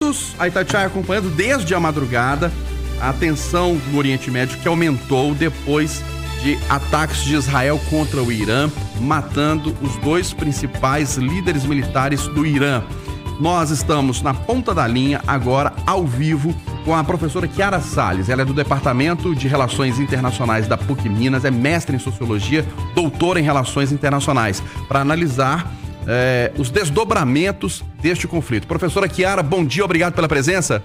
todos a Itatiaia acompanhando desde a madrugada a tensão no Oriente Médio, que aumentou depois de ataques de Israel contra o Irã, matando os dois principais líderes militares do Irã. Nós estamos na ponta da linha agora, ao vivo, com a professora Chiara Salles. Ela é do Departamento de Relações Internacionais da PUC Minas, é mestre em Sociologia, doutora em Relações Internacionais, para analisar os desdobramentos deste conflito. Professora Chiara, bom dia, obrigado pela presença.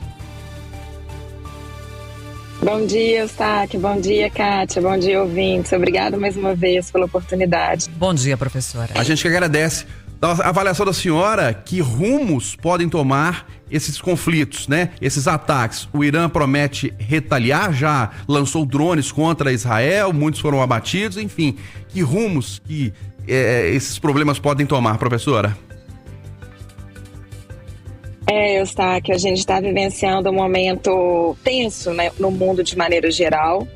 Bom dia, Eustáquio. Bom dia, Kátia. Bom dia, ouvintes. Obrigada mais uma vez pela oportunidade. Bom dia, professora. A gente que agradece. A avaliação da senhora, que rumos podem tomar esses conflitos, né? Esses ataques. O Irã promete retaliar, já lançou drones contra Israel, muitos foram abatidos, enfim. Que rumos que esses problemas podem tomar, professora? Eustáquio, a gente está vivenciando um momento tenso, né, no mundo de maneira geral.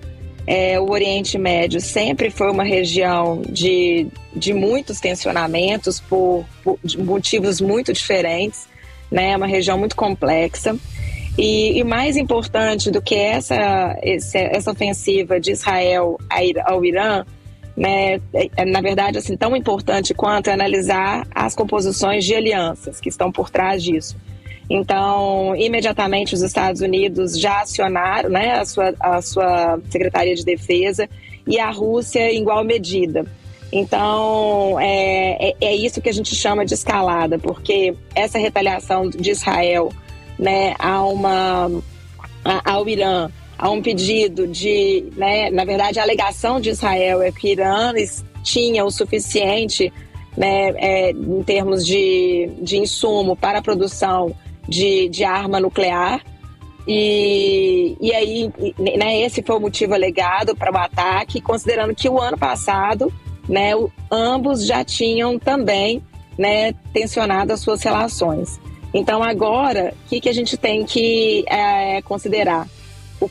O Oriente Médio sempre foi uma região de muitos tensionamentos por motivos muito diferentes, né? Uma região muito complexa. E mais importante do que essa ofensiva de Israel ao Irã, né, na verdade, assim, tão importante quanto analisar as composições de alianças que estão por trás disso. Então, imediatamente os Estados Unidos já acionaram, né, a sua Secretaria de Defesa, e a Rússia em igual medida. Então, é isso que a gente chama de escalada, porque essa retaliação de Israel, né, ao Irã, a um pedido de, né, na verdade, a alegação de Israel é que o Irã tinha o suficiente, né, em termos de insumo para a produção de arma nuclear, e aí, né, esse foi o motivo alegado para o ataque, considerando que o ano passado, né, ambos já tinham também, né, tensionado as suas relações. Então agora, o que a gente tem que considerar?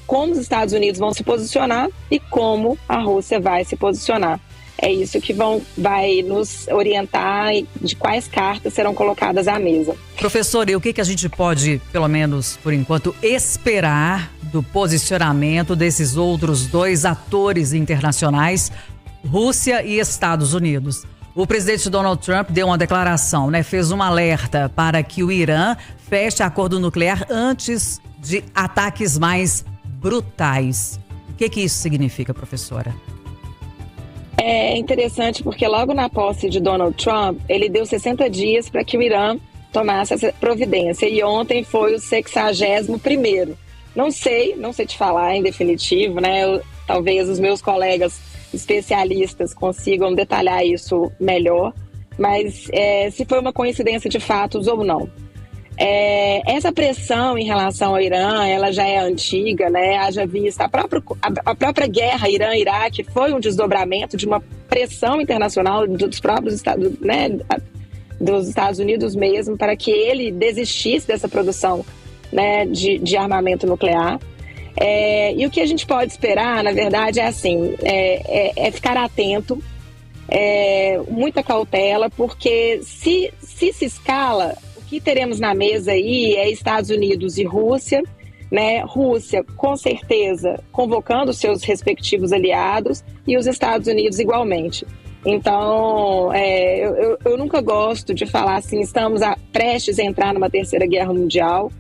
Como os Estados Unidos vão se posicionar e como a Rússia vai se posicionar. É isso que vai nos orientar de quais cartas serão colocadas à mesa. Professor, e o que a gente pode, pelo menos por enquanto, esperar do posicionamento desses outros dois atores internacionais, Rússia e Estados Unidos? O presidente Donald Trump deu uma declaração, né? Fez um alerta para que o Irã feche acordo nuclear antes de ataques mais brutais. O que isso significa, professora? É interessante porque logo na posse de Donald Trump, ele deu 60 dias para que o Irã tomasse essa providência. E ontem foi o 61º. Não sei te falar em definitivo, né? Talvez os meus colegas especialistas consigam detalhar isso melhor. Mas se foi uma coincidência de fatos ou não. Essa pressão em relação ao Irã, ela já é antiga, né? Haja vista a própria guerra Irã-Iraque foi um desdobramento de uma pressão internacional dos próprios Estados, né, dos Estados Unidos mesmo, para que ele desistisse dessa produção, né, de armamento nuclear. E o que a gente pode esperar, na verdade, é assim, ficar atento, muita cautela, porque se escala, o que teremos na mesa aí é Estados Unidos e Rússia, né? Rússia, com certeza, convocando seus respectivos aliados, e os Estados Unidos igualmente. Então, eu nunca gosto de falar assim, estamos prestes a entrar numa terceira guerra mundial,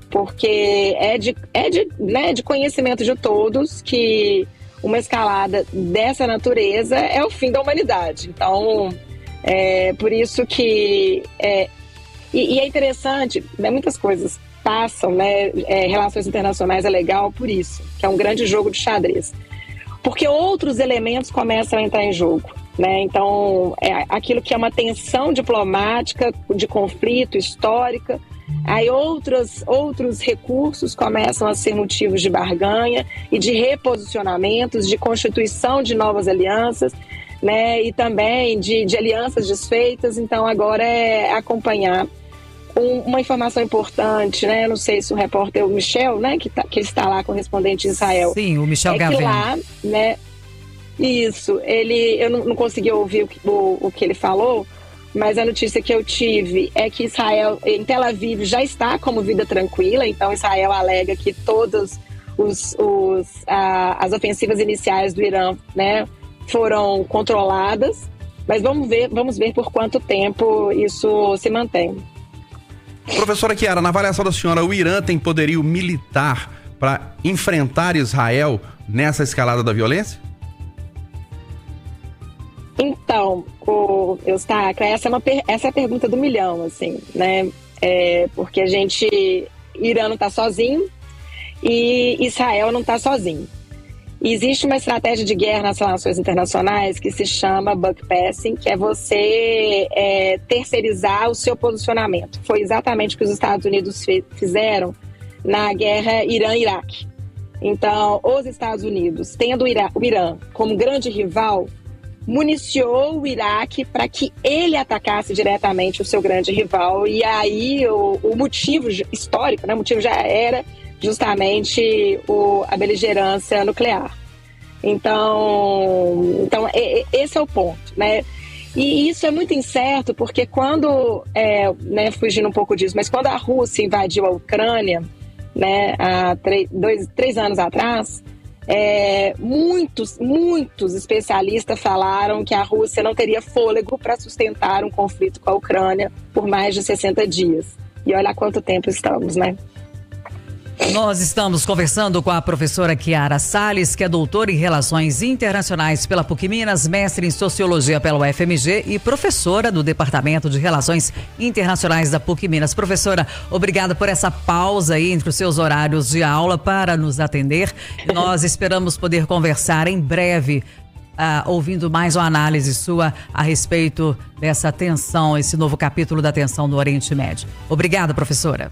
porque né, de conhecimento de todos que uma escalada dessa natureza é o fim da humanidade. Então, por isso que... E é interessante, né, muitas coisas passam, né, relações internacionais é legal por isso, que é um grande jogo de xadrez. Porque outros elementos começam a entrar em jogo, né? Então, aquilo que é uma tensão diplomática, de conflito, histórica, aí outros recursos começam a ser motivos de barganha e de reposicionamentos, de constituição de novas alianças, né? E também de alianças desfeitas. Então, agora é acompanhar. Uma informação importante, né? Eu não sei se o repórter, o Michel, né? Que está lá, correspondente de Israel. Sim, o Michel Gavin. Que lá, né? Isso, eu não consegui ouvir o que ele falou, mas a notícia que eu tive é que Israel, em Tel Aviv, já está como vida tranquila. Então Israel alega que todas as ofensivas iniciais do Irã, né, foram controladas, mas vamos ver por quanto tempo isso se mantém. Professora Chiara, na avaliação da senhora, o Irã tem poderio militar para enfrentar Israel nessa escalada da violência? Então, Eustáquio, essa é a pergunta do milhão, assim, né? Porque Irã não está sozinho e Israel não está sozinho. Existe uma estratégia de guerra nas relações internacionais que se chama buck passing, que é você terceirizar o seu posicionamento. Foi exatamente o que os Estados Unidos fizeram na guerra Irã-Iraque. Então, os Estados Unidos, tendo o Irã como grande rival, municiou o Iraque para que ele atacasse diretamente o seu grande rival. E aí o motivo histórico, né, o motivo já era justamente a beligerância nuclear. Então esse é o ponto, né? E isso é muito incerto porque quando, fugindo um pouco disso, mas quando a Rússia invadiu a Ucrânia, né, há 3 anos atrás, muitos especialistas falaram que a Rússia não teria fôlego para sustentar um conflito com a Ucrânia por mais de 60 dias. E olha há quanto tempo estamos, né? Nós estamos conversando com a professora Chiara Salles, que é doutora em Relações Internacionais pela PUC Minas, mestre em Sociologia pela UFMG e professora do Departamento de Relações Internacionais da PUC Minas. Professora, obrigada por essa pausa aí entre os seus horários de aula para nos atender. Nós esperamos poder conversar em breve, ouvindo mais uma análise sua a respeito dessa tensão, esse novo capítulo da tensão no Oriente Médio. Obrigada, professora.